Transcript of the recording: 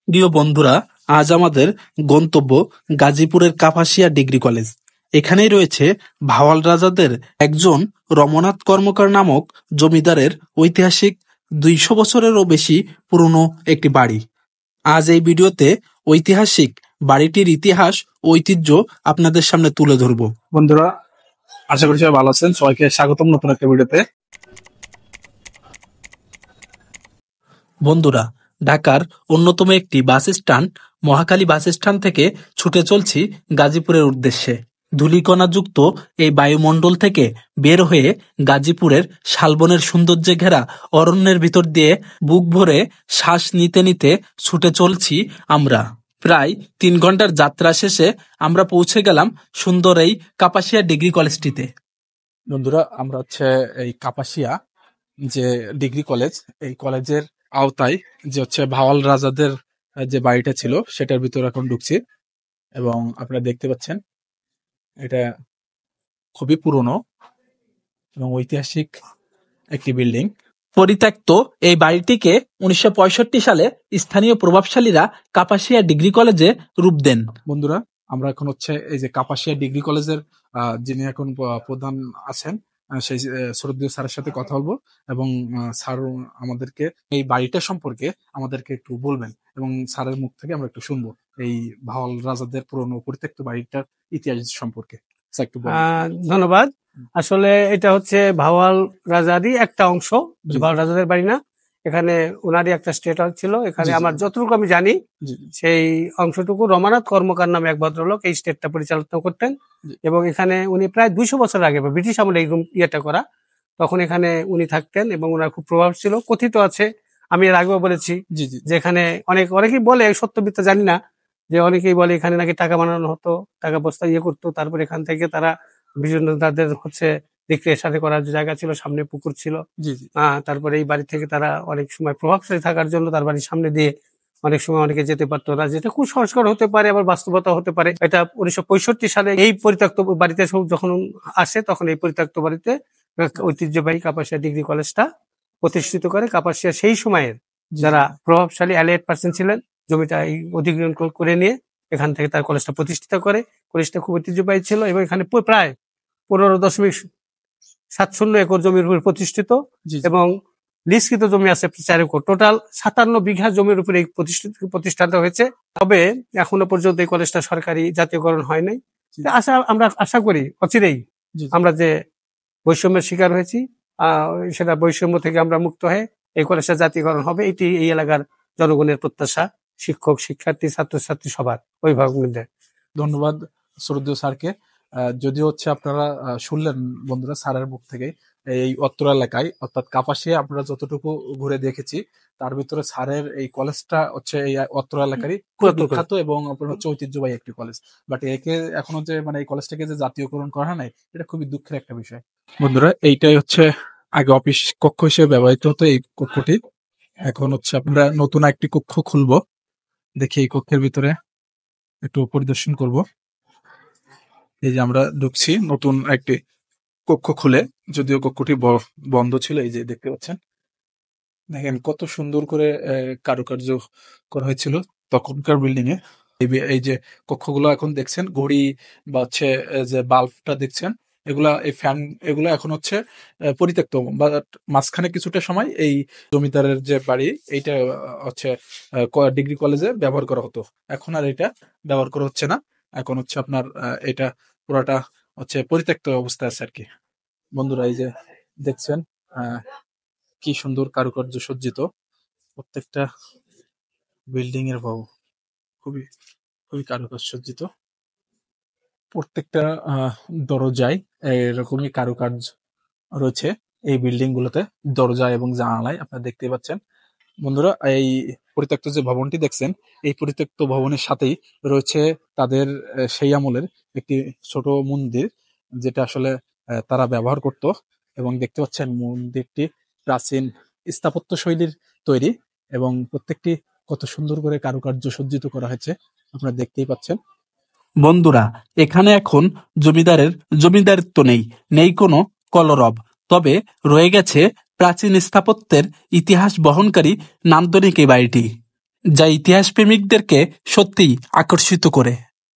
প্রিয় বন্ধুরা, আজ আমাদের গন্তব্য গাজীপুরের কাপাসিয়া ডিগ্রি কলেজ। এখানেই রয়েছে ভাওয়াল রাজাদের একজন রমনাথ কর্মকার নামক জমিদারের ঐতিহাসিক ২০০ বছরেরও বেশি পুরনো একটি বাড়ি। আজ এই ভিডিওতে ঐতিহাসিক বাড়িটির ইতিহাস ও ঐতিহ্য আপনাদের সামনে তুলে ধরব। বন্ধুরা, আশা করি সবাই ভালো আছেন। সবাইকে স্বাগতম নতুন একটা ভিডিওতে। বন্ধুরা, ঢাকার অন্যতম একটি bus stand Mohakhali bus stand থেকে ছুটে চলছি গাজীপুরের উদ্দেশ্যে। ধূলিকণাযুক্ত এই বায়ুমণ্ডল থেকে বের হয়ে গাজীপুরের শালবনের সৌন্দর্যে ঘেরা অরণ্যের ভিতর দিয়ে বুক ভরে শ্বাস নিতে নিতে ছুটে চলছি আমরা। প্রায় ৩ ঘন্টার যাত্রা শেষে আমরা পৌঁছে গেলাম সুন্দর এই কাপাসিয়া ডিগ্রি কলেজটিতে। বন্ধুরা, আমরা এই কাপাসিয়া যে ডিগ্রি কলেজ, এই কলেজের আওতায় যে ভাওয়াল রাজাদের যে বাড়িটা ছিল সেটার ভিতরে এখন ঢুকছি। এবং আপনারা দেখতে পাচ্ছেন এটা খুবই পুরনো এবং ঐতিহাসিক একটি বিল্ডিং। পরিত্যক্ত এই বাড়িটিকে ১৯৬৫ সালে স্থানীয় প্রভাবশালীরা কাপাসিয়া ডিগ্রি কলেজে রূপ দেন। বন্ধুরা, আমরা এখন এই যে কাপাসিয়া ডিগ্রি কলেজের যিনি এখন প্রধান আছেন, সেই শ্রদ্ধেয় স্যারের সাথে কথা বলবো এবং স্যার আমাদেরকে এই বাড়িটা সম্পর্কে আমাদেরকে একটু বলবেন এবং স্যারের মুখ থেকে আমরা একটু শুনবো এই ভাওয়াল রাজাদের পুরনো পরিত্যক্ত বাড়িটার ইতিহাস সম্পর্কে। স্যার, একটু বলুন। ধন্যবাদ। আসলে এটা হচ্ছে ভাওয়াল রাজারই একটা অংশ, ভাওয়াল রাজাদের বাড়ি না। এখানে ওনারই একটা স্টেট ছিল। এখানে আমার যতটুকু আমি জানি সেই অংশটুকু রমানাথ কর্মকার নামে এক ভদ্রলোক এই স্টেটটা পরিচালনা করতেন। এবং এখানে উনি প্রায় ২০০ বছর আগে ব্রিটিশ আমলে এই ইয়েটা করা, তখন এখানে উনি থাকতেন এবং ওনার খুব প্রভাব ছিল। কথিত আছে, আমি এর আগেও বলেছি যে এখানে অনেকেই বলে, সত্য মিথ্যা জানি না, যে অনেকেই বলে এখানে নাকি টাকা বানানো হতো, টাকা বস্তা করতো। তারপর এখান থেকে তারা বিভিন্ন তাদের রিক্রিয়েশন করার জায়গা ছিল, সামনে পুকুর ছিল। তারপরে এই বাড়ি থেকে তারা অনেক সময় প্রভাবশালী থাকার জন্য তার বাড়ির সামনে দিয়ে অনেক সময় অনেকে যেতে পারতো না, যেটা কুসংস্কার হতে পারে, আবার বাস্তবতা হতে পারে। এটা ১৯৬৫ সালে এই পরিত্যক্ত বাড়িতে যখন আসে, তখন এই পরিত্যক্ত বাড়িতে ঐতিহ্যবাহী কাপাসিয়া ডিগ্রি কলেজটা প্রতিষ্ঠিত করে। কাপাসিয়া সেই সময়ের যারা প্রভাবশালী অ্যালিয়েট পার্সন ছিলেন, জমিটা অধিগ্রহণ করে নিয়ে এখান থেকে তার কলেজটা প্রতিষ্ঠিত করে। কলেজটা খুব ঐতিহ্যবাহী ছিল এবং এখানে প্রায় ১৫.৭০ একর জমির উপর প্রতিষ্ঠিত এবং লিজকৃত জমি আছে ৪ একর। টোটাল ৫৭ বিঘা জমির উপরে প্রতিষ্ঠানটা হয়েছে। তবে এখনো পর্যন্ত এই কলেজটা সরকারি জাতীয়করণ হয় নাই। আমরা আশা করি অচিরেই আমরা যে বৈষম্যের শিকার হয়েছি, সেটা বৈষম্য থেকে আমরা মুক্ত হয়ে এই কলেজটা জাতীয়করণ হবে। এটি এই এলাকার জনগণের প্রত্যাশা, শিক্ষক, শিক্ষার্থী, ছাত্রছাত্রী সবার, অভিভাবকদের। ধন্যবাদ শ্রদ্ধেয় স্যারকে। যদিও আপনারা শুনলেন বন্ধুরা স্যারের মুখ থেকে, এই অত্র এলাকায় অর্থাৎ কাপাসিয়া আমরা যতটুকু ঘুরে দেখেছি তার ভিতরে স্যারের এই কলেজটা এই অত্র এলাকারই বিখ্যাত এবং ঐতিহ্যবাহী একটি কলেজ। বাট একে এখনো এই কলেজটাকে যে জাতীয়করণ করা নাই, এটা খুবই দুঃখের একটা বিষয়। বন্ধুরা, এইটাই আগে অফিস কক্ষ হিসেবে ব্যবহৃত হতো এই কক্ষটি। এখন আমরা নতুন একটি কক্ষ খুলবো। দেখি এই কক্ষের ভিতরে একটু পরিদর্শন করব। এই যে আমরা ঢুকছি নতুন একটি কক্ষ খুলে, যদিও কক্ষটি বন্ধ ছিল। এই যে দেখতে পাচ্ছেন, দেখেন কত সুন্দর করে কারুকার্য করা হয়েছিল তখনকার বিল্ডিং এ। এই যে কক্ষগুলো এখন দেখছেন, ঘড়ি বা যে বাল্বটা দেখছেন, এগুলা এই ফ্যান এগুলো এখন পরিত্যক্ত। মাঝখানে কিছুটা সময় এই জমিদারের যে বাড়ি, এইটা ডিগ্রি কলেজে ব্যবহার করা হতো। এখন আর এটা ব্যবহার করা হচ্ছে না। এখন আপনার এটা পুরাটা পরিত্যক্ত অবস্থায় আছে আর কি। বন্ধুরা, এই যে দেখছেন কি সুন্দর কারুকার্য সজ্জিত প্রত্যেকটা বিল্ডিং এর ভাব, খুবই খুবই কারুকার্য সজ্জিত। প্রত্যেকটা দরজায় এরকমই কারুকার্য রয়েছে এই বিল্ডিং গুলোতে, দরজা এবং জানালায় আপনারা দেখতে পাচ্ছেন। বন্ধুরা, এই পরিত্যক্ত যে ভবনটি দেখছেন, এই পরিত্যক্ত ভবনের সাথেই রয়েছে তাদের সেই আমলের একটি ছোট মন্দির, যেটা তারা ব্যবহার করত। এবং দেখতে পাচ্ছেন মন্দিরটি প্রাচীন স্থাপত্য শৈলীর তৈরি এবং প্রত্যেকটি কত সুন্দর করে কারুকার্য সজ্জিত করা হয়েছে, আপনারা দেখতেই পাচ্ছেন। বন্ধুরা, এখানে এখন জমিদারিত্ব নেই কোনো কলরব, তবে রয়ে গেছে প্রাচীন স্থাপত্যের ইতিহাস বহনকারী নান্দনিক এই বাড়িটি। যা ইতিহাস প্রেমিকদেরকে সত্যিই আকর্ষিত করে।